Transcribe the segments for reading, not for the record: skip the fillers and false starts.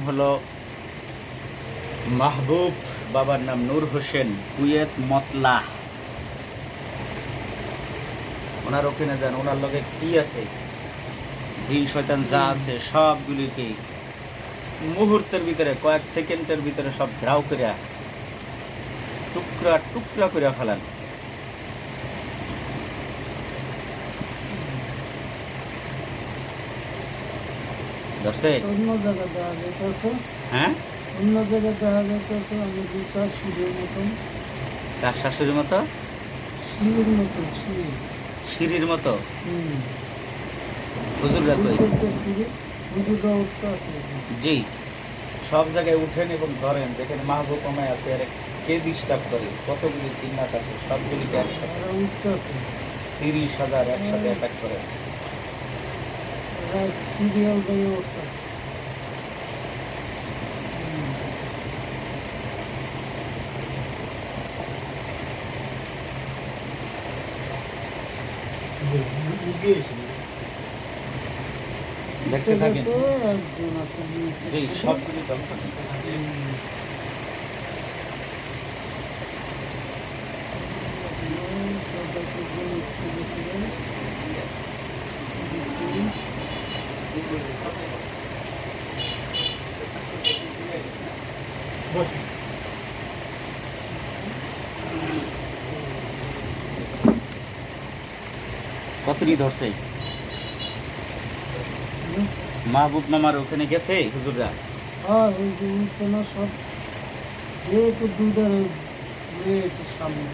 হলো মাহবুব, বাবার নাম নূর হোসেন, কুয়েত মতলা। ওনার ওখানে যান, ওনার লগে কি আছে, জিন শয়তান যা আছে সবগুলিকে মুহূর্তের ভিতরে, কয়েক সেকেন্ডের ভিতরে সব ঘ্রাও করিয়া টুকরা টুকরা করিয়া ফেলান। ধরছে? অন্য জায়গায় দেখা যাইতেছে, হ্যাঁ, অন্য জায়গায় দেখা যাইতেছে আমি বিশ্বাস শিবের মতন, তার শাশুড়ির মতো, শিবের মতন শিব। সিঁড়ির মতো। হুজুররা কই? শিবে হুজুরা উঠতে আছে। জি, সব জায়গায় উঠেন এবং ধরেন যেখানে মাহবুব কমায় আছে আর কে ডিস্টার্ব করে, কতগুলি চিন্নাত আছে সবগুলিকে একসাথে তারা উঠতে আছে, 30,000 একসাথে অ্যাটাক করে। তারা সিরিয়াল দিয়ে উঠতে আছে। দেখতে থাকেন। একজন আছে নিচে জি, শুধু। সবগুলি ধ্বংস করতে থাকে। সবাইকে বলে উঠতে গেছিলেন। কতটি ধরছে? মাহবুব মামার ওখানে গেছে হুজুররা? হ্যাঁ, ওই যে উঠছে না সব, যেহেতু দুইটা রয়েছে সামনে।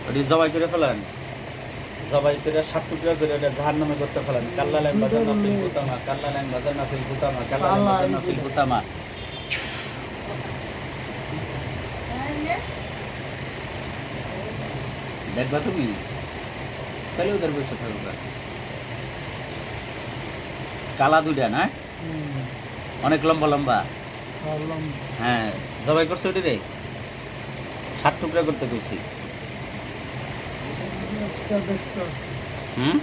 ওটি জবাই করে ফেলান, জবাই করে 7 টুকরা করে ওটা জাহান্নামে করতে ফেলান। কাল্লা লাইন বাজানা ফিল কুতামা, কাল্লা লাইন বাজানা ফিল কুতামা, কাল্লা লাইন বাজানা ফিল কুতামা। দেখবা তুমি? তাহলে ওদের বসে থাকবা। কালা দুইটা না? অনেক লম্বা লম্বা। হ্যাঁ, জবাই করছে ওটি রে, 7 টুকরা করতে কইছি। হুম,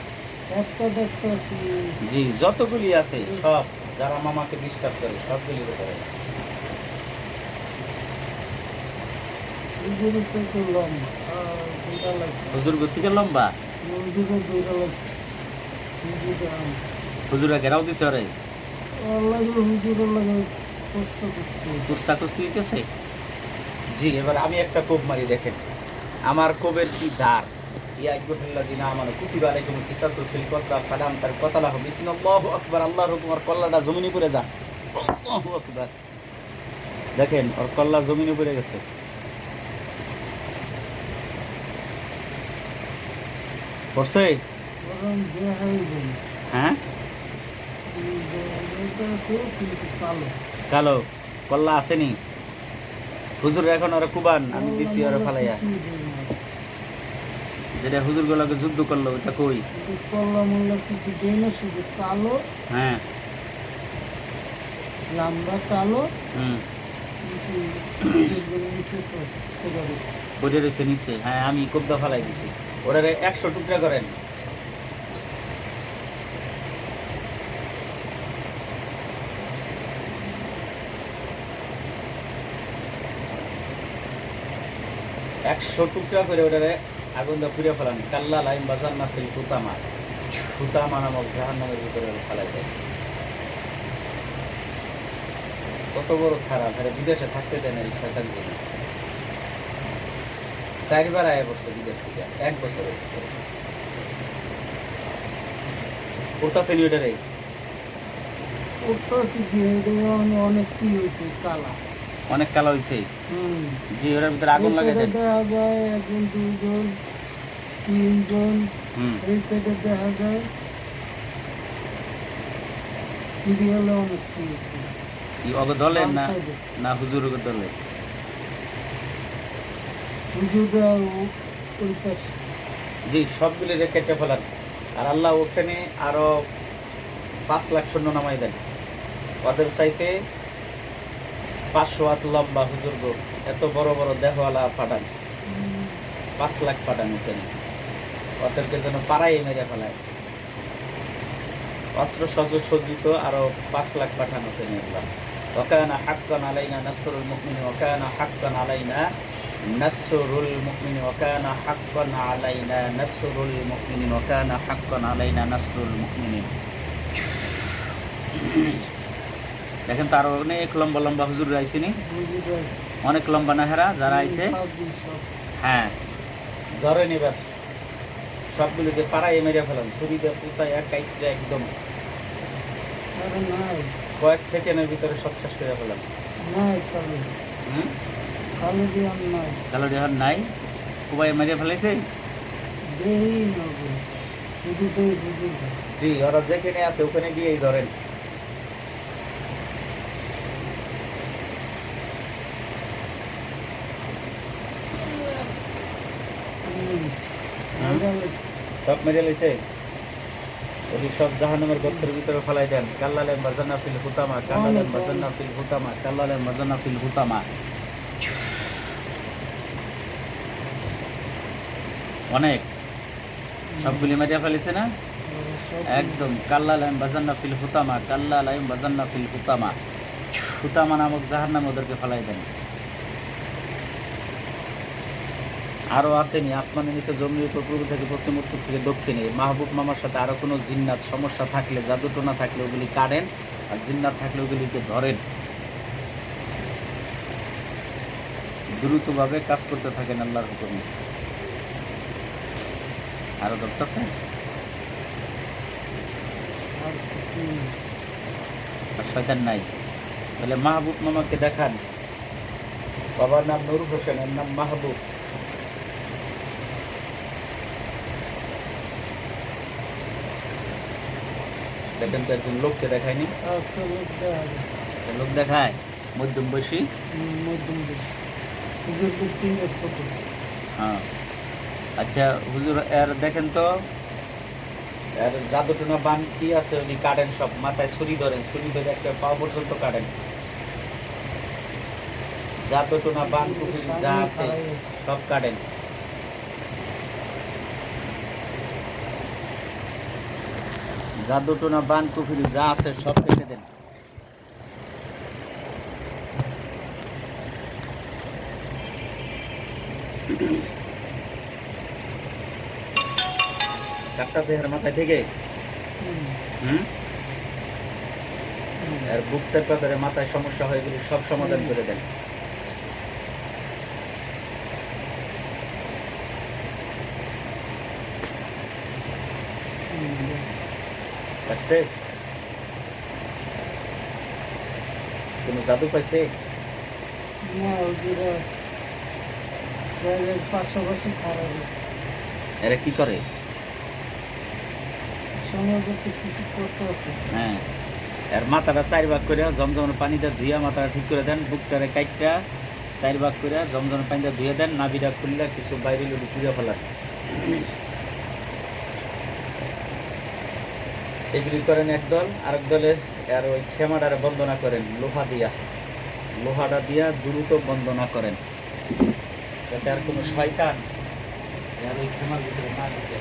জি, যতগুলি আছে সব যারা মামাকে ডিস্টার্ব করে সবগুলি করে। হুজুর থেকে লম্বা, হুজুরা ঘেরাও দিছে ওরে, কুস্তা কুস্তি দিতেছে। জি, এবার আমি একটা কোপ মারি, দেখেন আমার কোবের কি ধার। জমিনে পড়ে যা, আল্লাহু আকবার। দেখেন ওর কল্লা জমিনে পড়ে গেছে। পড়ছে? হ্যাঁ, কালো কল্লা আসেনি। হুজুর এখন ওরা কুবান, আমি দিছি ওরা ফালাইয়া। যেটা হুজুর গুলোকে যুদ্ধ করলো ওটা কই? হ্যাঁ, লম্বা কালো, ওটা রয়েছে নিচে। হ্যাঁ, আমি কবদা ফালাই দিছি। ওরা 100 টুকরা করেন। একশো টুকরা করে ওটারে আগুন দিয়ে পুড়ে ফেলান। কাল্লা লাইন বাজার না ফেল হুতামা, হুতামা নামক জাহান্নামের ভিতরে ফেলাই দেয়। কত বড় খারাপ, আরে বিদেশে থাকতে দেন এই শয়তান জিন। 4বার আয়া পড়ছে বিদেশ থেকে 1 বছরে। কোথাছে নি ওটারে? অনেক কি হয়েছে কালা, অনেক কালো হয়েছে। জি, ওটার ভিতরে আগুন লাগাই দেন। দেখা যায় 1 2 জন 3 জন, এই সাইডে দেখা যায় সিরিয়ালে অনেক কি হয়েছে। কি অগো দলের না না হুজুর দলের? হুজুররা ওই পাশে। জি, সবগুলি কেটে ফেলান। আর আল্লাহ ওখানে আরো 5 লাখ সৈন্য নামাই দেন। ওদের চাইতে 500 হাত লম্বা হুজুর গো, এত বড় বড় দেহওয়ালা পাঠান, 5 লাখ পাঠান ওখানে। ওদেরকে যেন পাড়াই মেরে ফেলায়। অস্ত্র সজ্জিত আরো 5 লাখ পাঠান ওখানে। ওয়াকানা হাক্কান আলাইনা নাসরুল মুমিনিন ওয়াকানা হাক্কান আলাইনা নাসরুল মুমিনিন ওয়াকানা হাক্কান আলাইনা নাসরুল মুমিনিন ওয়াকানা হাক্কান আলাইনা নাসরুল মুমিনিন। দেখেন তার অনেক লম্বা লম্বা হুজুর আইসিনি, অনেক লম্বা নাহেরা যারা আইছে। হ্যাঁ ধরেন এবার সবগুলোকে পাড়ায় মেরে ফেলান, ছুরি দিয়ে পুচায় কাইটে একদম কয়েক সেকেন্ডের ভিতরে সব শেষ করে ফেলান। কালো ডিহার নাই, কুবাই মেরে ফেলেছে। জি ওরা যেখানে আছে ওখানে গিয়েই ধরেন। সব মেরে লেছে, ওই সব জাহান্নামের গর্তের ভিতরে ফেলাই দেন। কাল্লালেন বাজান্না ফিল হুতামা, কাল্লালেন বাজান্না ফিল হুতামা, কাল্লালেন বাজান্না ফিল হুতামা। অনেক সবগুলি মেরে ফেলেছে না একদম। কাল্লালাইম বাজান্না ফিল হুতামা, কাল্লালাইম বাজান্না ফিল হুতামা। হুতামা নামক জাহান্নামে ওদেরকে ফেলাই দেন। আরও আসেনি আসমানের নিচে জমির উপর পূর্ব থেকে পশ্চিম উত্তর থেকে দক্ষিণে। মাহবুব মামার সাথে আরও কোনো জিন্নাত সমস্যা থাকলে, জাদুটোনা থাকলে ওগুলি কাটেন, আর জিন্নাত থাকলে ওগুলিকে ধরেন। দ্রুতভাবে কাজ করতে থাকেন আল্লাহর হুকুমে। আরও ধরতেছে আর শয়তান নাই। তাহলে মাহবুব মামাকে দেখান। বাবার নাম নূর হোসেন, এর নাম মাহবুব। দেখেন তো একজন লোককে দেখায়নি, লোক দেখায় মধ্যম বয়সী। হ্যাঁ আচ্ছা হুজুর এর দেখেন তো এর জাদুটোনা বান কি আছে, উনি কাটেন সব। মাথায় ছুরি ধরেন, ছুরি ধরে একটা পাও পর্যন্ত কাটেন। জাদুটোনা বান কুফরি যা আছে সব কাটেন। জাদুটোনা বান কুফরি যা আছে সব কেটে দেন। কাটতাছে এর মাথায় থেকে। আর বুক চেপা ধরে মাথায় সমস্যা হয়ে গেলে সব সমাধান করে দেন। পাইছে কোনো জাদু পাইছে? এরা কি করে? হ্যাঁ আর মাথাটা 4 ভাগ করে জমজমের পানিতে ধুইয়া মাথাটা ঠিক করে দেন। বুকটারে কাইটটা 4 ভাগ করে জমজমের পানিতে ধুয়ে দেন। নাভিটা খুললে কিছু বাইরে লুটি পুড়ে ফেলার। এগুলি করেন একদল। আরেক দলে আর ওই ক্ষমাটারে বন্দনা করেন লোহাটা দিয়া দ্রুত বন্দনা করেন, যাতে আর কোনো শয়তান আর ওই ক্ষমার ভিতরে না ঢুকে।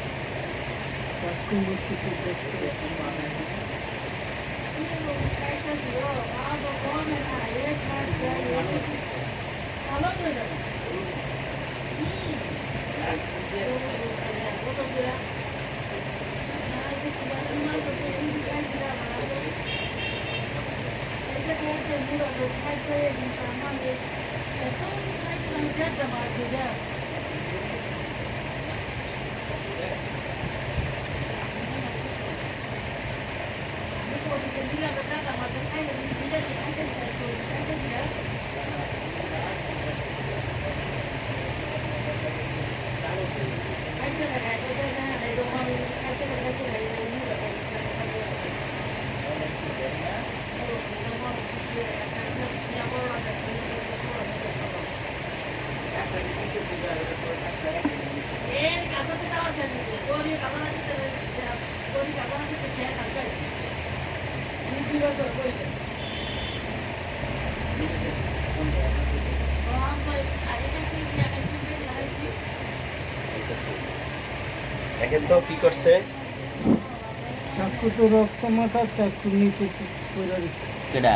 দেখেন তো কি করছে। চাকু তো রক্ত মাথা, চাকু নিচে পড়ে গেছে। কেডা?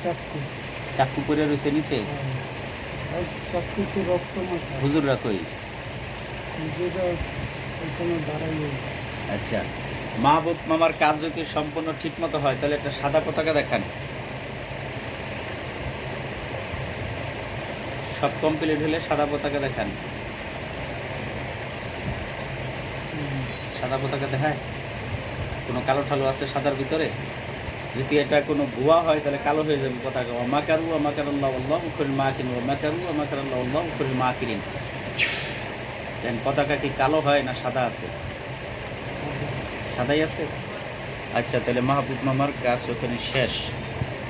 চাকু। চাকু পরে রয়েছে নিচে। আর চাকুতে রক্ত মাখা। হুজুররা কই? যেটা ওখানে দাঁড়াইয়ে আছে। আচ্ছা, মাহবুব মামার কাজ যদি সম্পূর্ণ ঠিক মতো হয় তাহলে একটা সাদা পতাকা দেখান। সব কমপ্লিট হলে সাদা পতাকা দেখান। সাদা পতাকা দেখায়? কোনো কালো ঠালো আছে সাদার ভিতরে? যদি এটা কোনো ভুয়া হয় তাহলে কালো হয়ে যাবে পতাকা। ওমাকারু ওমাকারাল্লাহ আল্লাহু খায়রুল মাকিরিন, ওমাকারু ওমাকারাল্লাহ আল্লাহু খায়রুল মাকিরিন। দেন পতাকা কি কালো হয় না সাদা আছে? সাদাই আছে। আচ্ছা, তাহলে মাহবুব মামার কাজ ওখানে শেষ।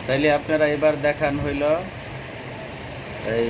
তাইলে আপনারা এবার দেখান হইল এই